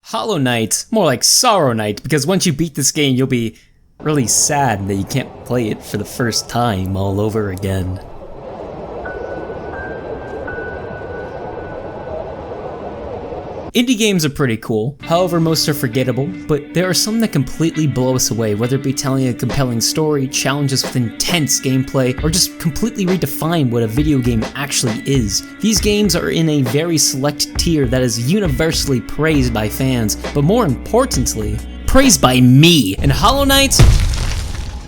Hollow Knight, more like Sorrow Knight, because once you beat this game, you'll be really sad that you can't play it for the first time all over again. Indie games are pretty cool, however most are forgettable, but there are some that completely blow us away, whether it be telling a compelling story, challenges with intense gameplay, or just completely redefine what a video game actually is. These games are in a very select tier that is universally praised by fans, but more importantly, praised by me, and Hollow Knight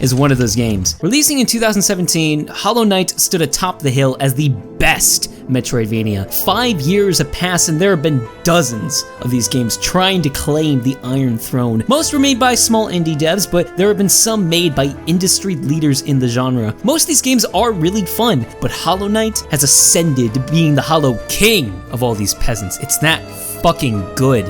is one of those games. Releasing in 2017, Hollow Knight stood atop the hill as the best Metroidvania. 5 years have passed and there have been dozens of these games trying to claim the Iron Throne. Most were made by small indie devs, but there have been some made by industry leaders in the genre. Most of these games are really fun, but Hollow Knight has ascended to being the Hollow King of all these peasants. It's that fucking good.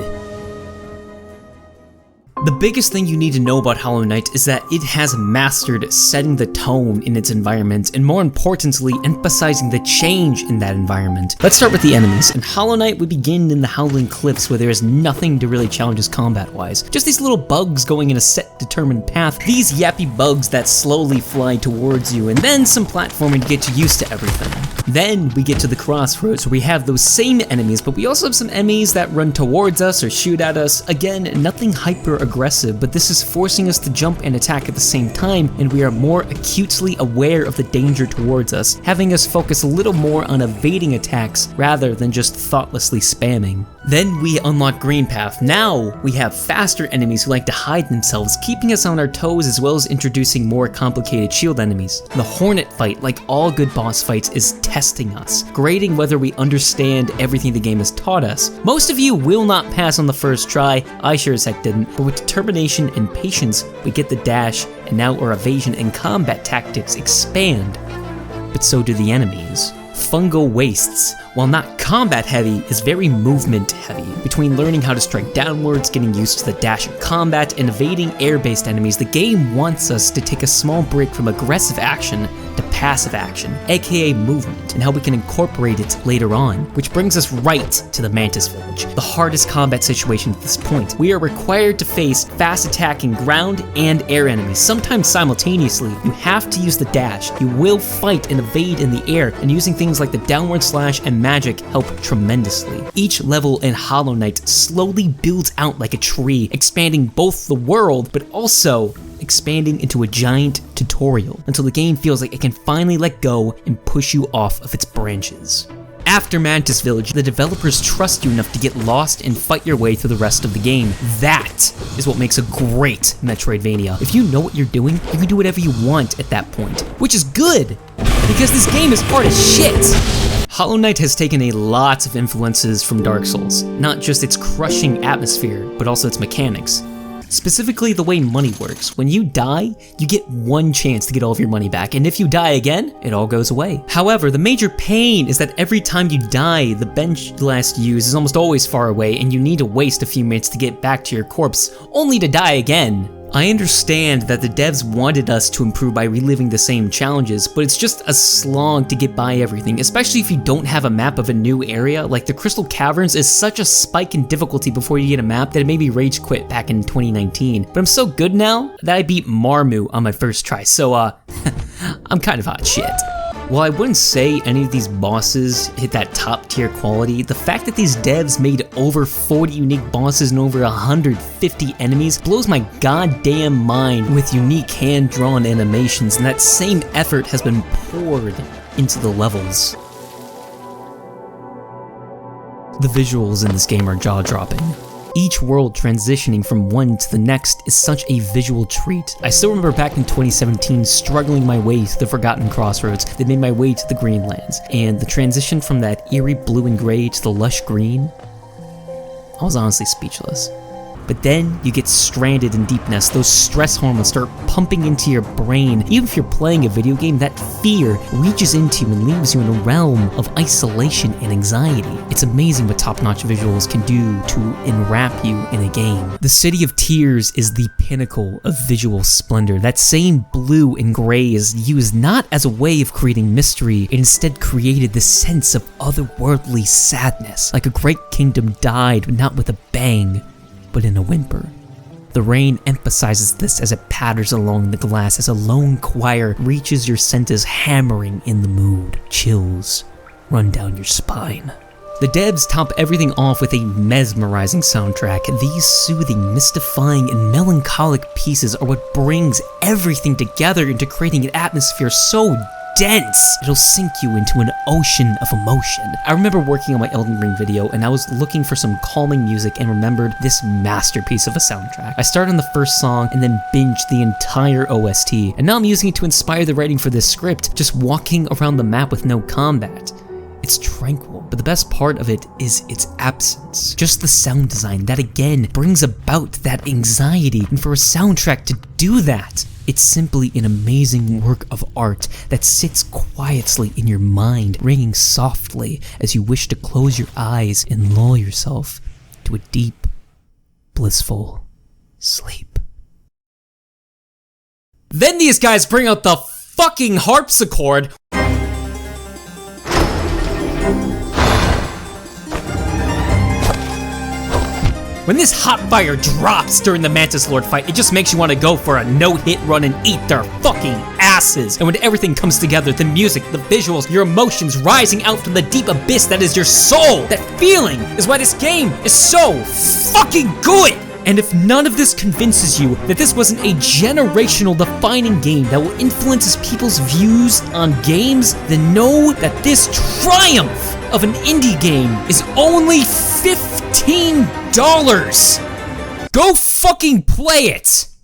The biggest thing you need to know about Hollow Knight is that it has mastered setting the tone in its environment, and more importantly, emphasizing the change in that environment. Let's start with the enemies. In Hollow Knight, we begin in the Howling Cliffs, where there is nothing to really challenge us combat-wise. Just these little bugs going in a set, determined path. These yappy bugs that slowly fly towards you, and then some platforming to get you used to everything. Then we get to the crossroads, where we have those same enemies, but we also have some enemies that run towards us or shoot at us. Again, nothing hyper-aggressive, but this is forcing us to jump and attack at the same time, and we are more acutely aware of the danger towards us, having us focus a little more on evading attacks rather than just thoughtlessly spamming. Then we unlock Green Path. Now we have faster enemies who like to hide themselves, keeping us on our toes as well as introducing more complicated shield enemies. The Hornet Fight, like all good boss fights, is testing us, grading whether we understand everything the game has taught us. Most of you will not pass on the first try, I sure as heck didn't, but with determination and patience, we get the dash, and now our evasion and combat tactics expand. But so do the enemies. Fungal Wastes, while not combat heavy, is very movement heavy. Between learning how to strike downwards, getting used to the dash in combat, and evading air-based enemies, the game wants us to take a small break from aggressive action to passive action, aka movement, and how we can incorporate it later on, which brings us right to the Mantis Village, the hardest combat situation at this point. We are required to face fast attacking ground and air enemies, sometimes simultaneously. You have to use the dash, you will fight and evade in the air, and using things like the downward slash and magic help tremendously. Each level in Hollow Knight slowly builds out like a tree, expanding both the world, but also expanding into a giant tutorial until the game feels like it can finally let go and push you off of its branches. After Mantis Village, the developers trust you enough to get lost and fight your way through the rest of the game. That is what makes a great Metroidvania. If you know what you're doing, you can do whatever you want at that point, which is good, because this game is hard as shit. Hollow Knight has taken a lot of influences from Dark Souls, not just its crushing atmosphere, but also its mechanics. Specifically the way money works. When you die, you get one chance to get all of your money back, and if you die again, it all goes away. However, the major pain is that every time you die, the bench last used is almost always far away, and you need to waste a few minutes to get back to your corpse, only to die again. I understand that the devs wanted us to improve by reliving the same challenges, but it's just a slog to get by everything, especially if you don't have a map of a new area. Like the Crystal Caverns is such a spike in difficulty before you get a map that it made me rage quit back in 2019. But I'm so good now that I beat Marmu on my first try, so I'm kind of hot shit. While I wouldn't say any of these bosses hit that top tier quality, the fact that these devs made over 40 unique bosses and over 150 enemies blows my goddamn mind with unique hand-drawn animations, and that same effort has been poured into the levels. The visuals in this game are jaw-dropping. Each world transitioning from one to the next is such a visual treat. I still remember back in 2017 struggling my way to the Forgotten Crossroads that made my way to the Greenlands, and the transition from that eerie blue and gray to the lush green, I was honestly speechless. But then you get stranded in Deepness, those stress hormones start pumping into your brain. Even if you're playing a video game, that fear reaches into you and leaves you in a realm of isolation and anxiety. It's amazing what top-notch visuals can do to enwrap you in a game. The City of Tears is the pinnacle of visual splendor. That same blue and gray is used not as a way of creating mystery, it instead created this sense of otherworldly sadness, like a great kingdom died, but not with a bang. but in a whimper. The rain emphasizes this as it patters along the glass as a lone choir reaches your senses, hammering in the mood. Chills run down your spine. The devs top everything off with a mesmerizing soundtrack. These soothing, mystifying, and melancholic pieces are what brings everything together into creating an atmosphere so dense, it'll sink you into an ocean of emotion. I remember working on my Elden Ring video and I was looking for some calming music and remembered this masterpiece of a soundtrack. I started on the first song and then binged the entire OST, and now I'm using it to inspire the writing for this script, just walking around the map with no combat. It's tranquil, but the best part of it is its absence. Just the sound design that again brings about that anxiety, and for a soundtrack to do that, it's simply an amazing work of art that sits quietly in your mind, ringing softly as you wish to close your eyes and lull yourself to a deep, blissful sleep. Then these guys bring out the fucking harpsichord. When this hot fire drops during the Mantis Lord fight, it just makes you want to go for a no-hit run and eat their fucking asses. And when everything comes together, the music, the visuals, your emotions rising out from the deep abyss that is your soul, that feeling is why this game is so fucking good. And if none of this convinces you that this wasn't a generational defining game that will influence people's views on games, then know that this triumph of an indie game is only $15. Go fucking play it!